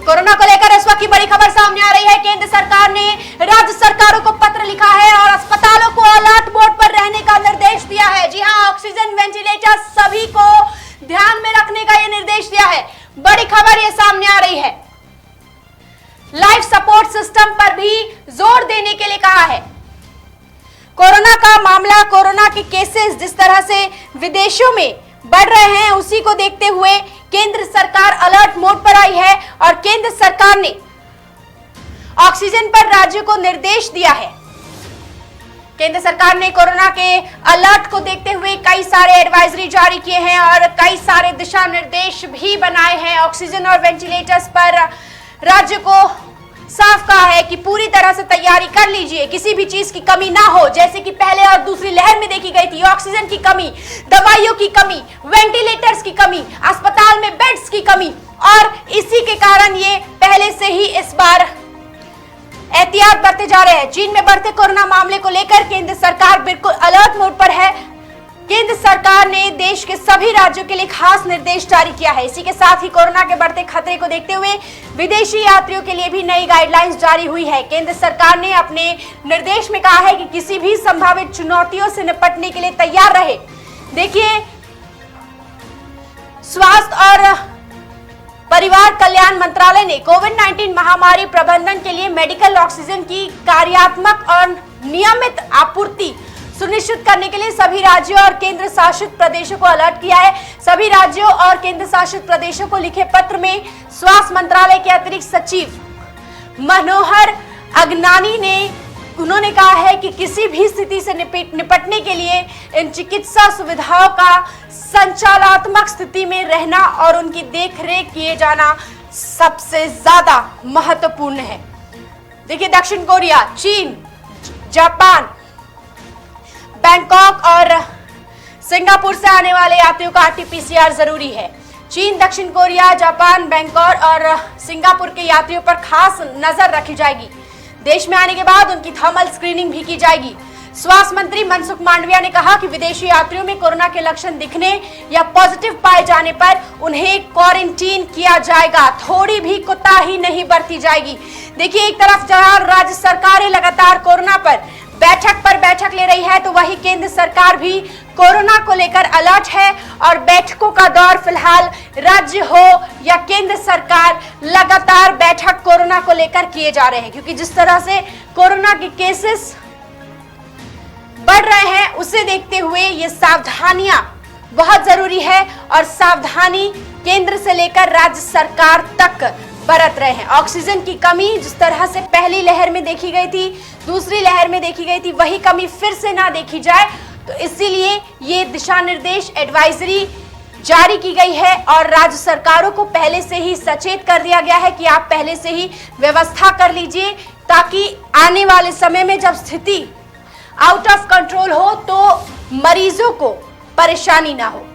Corona को लेकर इस वक्त की बड़ी खबर सामने आ रही है। केंद्र सरकार ने राज्य सरकारों को पत्र लिखा है और अस्पतालों को अलर्ट मोड पर रहने का निर्देश दिया है। जी हां, ऑक्सीजन, वेंटिलेटर सभी को ध्यान में रखने का यह निर्देश दिया है। बड़ी खबर यह सामने आ रही है। लाइफ सपोर्ट सिस्टम पर भी जोर देने के लिए कहा है। कोरोना का मामला, कोरोना के केसेस जिस तरह से विदेशों में बढ़ रहे हैं, उसी को देखते हुए केंद्र सरकार अलर्ट मोड पर आई है और केंद्र सरकार ने ऑक्सीजन पर राज्यों को निर्देश दिया है। केंद्र सरकार ने कोरोना के अलर्ट को देखते हुए कई सारे एडवाइजरी जारी किए हैं और कई सारे दिशा निर्देश भी बनाए हैं। ऑक्सीजन और वेंटिलेटर्स पर राज्य को साफ कहा है कि पूरी तरह से तैयारी कर लीजिए, किसी भी चीज की कमी ना हो, जैसे कि पहले और दूसरी लहर में देखी गई थी। ऑक्सीजन की कमी, दवाइयों की कमी, वेंटिलेटर्स की कमी, अस्पताल में बेड्स की कमी, और इसी के कारण ये पहले से ही इस बार एहतियात बरते जा रहे हैं। चीन में बढ़ते कोरोना मामले को लेकर केंद्र सरकार बिल्कुल अलर्ट मोड पर है। केंद्र सरकार ने देश के सभी राज्यों के लिए खास निर्देश जारी किया है। इसी के साथ ही कोरोना के बढ़ते खतरे को देखते हुए विदेशी यात्रियों के लिए भी नई गाइडलाइंस जारी हुई है। केंद्र सरकार ने अपने निर्देश में कहा है कि किसी भी संभावित चुनौतियों से निपटने के लिए तैयार रहे। देखिए, स्वास्थ्य और परिवार कल्याण मंत्रालय ने कोविड-19 महामारी प्रबंधन के लिए मेडिकल ऑक्सीजन की कार्यात्मक और नियमित आपूर्ति सुनिश्चित करने के लिए सभी राज्यों और केंद्र शासित प्रदेशों को अलर्ट किया है। सभी राज्यों और केंद्र शासित प्रदेशों को लिखे पत्र में स्वास्थ्य मंत्रालय के अतिरिक्त सचिव मनोहर अगनानी ने उन्होंने कहा है कि किसी भी स्थिति से निपटने के लिए इन चिकित्सा सुविधाओं का संचालनात्मक स्थिति में रहना और उनकी देखरेख किए जाना सबसे ज्यादा महत्वपूर्ण है। देखिए, दक्षिण कोरिया, चीन, जापान, बैंकॉक और सिंगापुर से आने वाले यात्रियों का RT-PCR जरूरी है। चीन, दक्षिण कोरिया, जापान, बैंकॉक और सिंगापुर के यात्रियों पर खास नजर रखी जाएगी। देश में आने के बाद उनकी थर्मल स्क्रीनिंग भी की जाएगी। स्वास्थ्य मंत्री मनसुख मांडविया ने कहा कि विदेशी यात्रियों में कोरोना के लक्षण दिखने या पॉजिटिव पाए जाने पर उन्हें क्वारंटीन किया जाएगा। थोड़ी भी कोताही नहीं बरती जाएगी। देखिए, एक तरफ जहां राज्य सरकारें लगातार कोरोना पर बैठक ले रही है, तो वही केंद्र सरकार भी कोरोना को लेकर अलर्ट है और बैठकों का दौर फिलहाल राज्य हो या केंद्र सरकार, लगातार बैठक कोरोना को लेकर किए जा रहे हैं, क्योंकि जिस तरह से कोरोना के केसेस बढ़ रहे हैं उसे देखते हुए ये सावधानियां बहुत जरूरी है और सावधानी केंद्र से लेकर राज्य सरकार तक बरत रहे हैं। ऑक्सीजन की कमी जिस तरह से पहली लहर में देखी गई थी, दूसरी लहर में देखी गई थी, वही कमी फिर से ना देखी जाए, तो इसीलिए ये दिशा निर्देश, एडवाइजरी जारी की गई है और राज्य सरकारों को पहले से ही सचेत कर दिया गया है कि आप पहले से ही व्यवस्था कर लीजिए, ताकि आने वाले समय में जब स्थिति आउट ऑफ कंट्रोल हो तो मरीजों को परेशानी ना हो।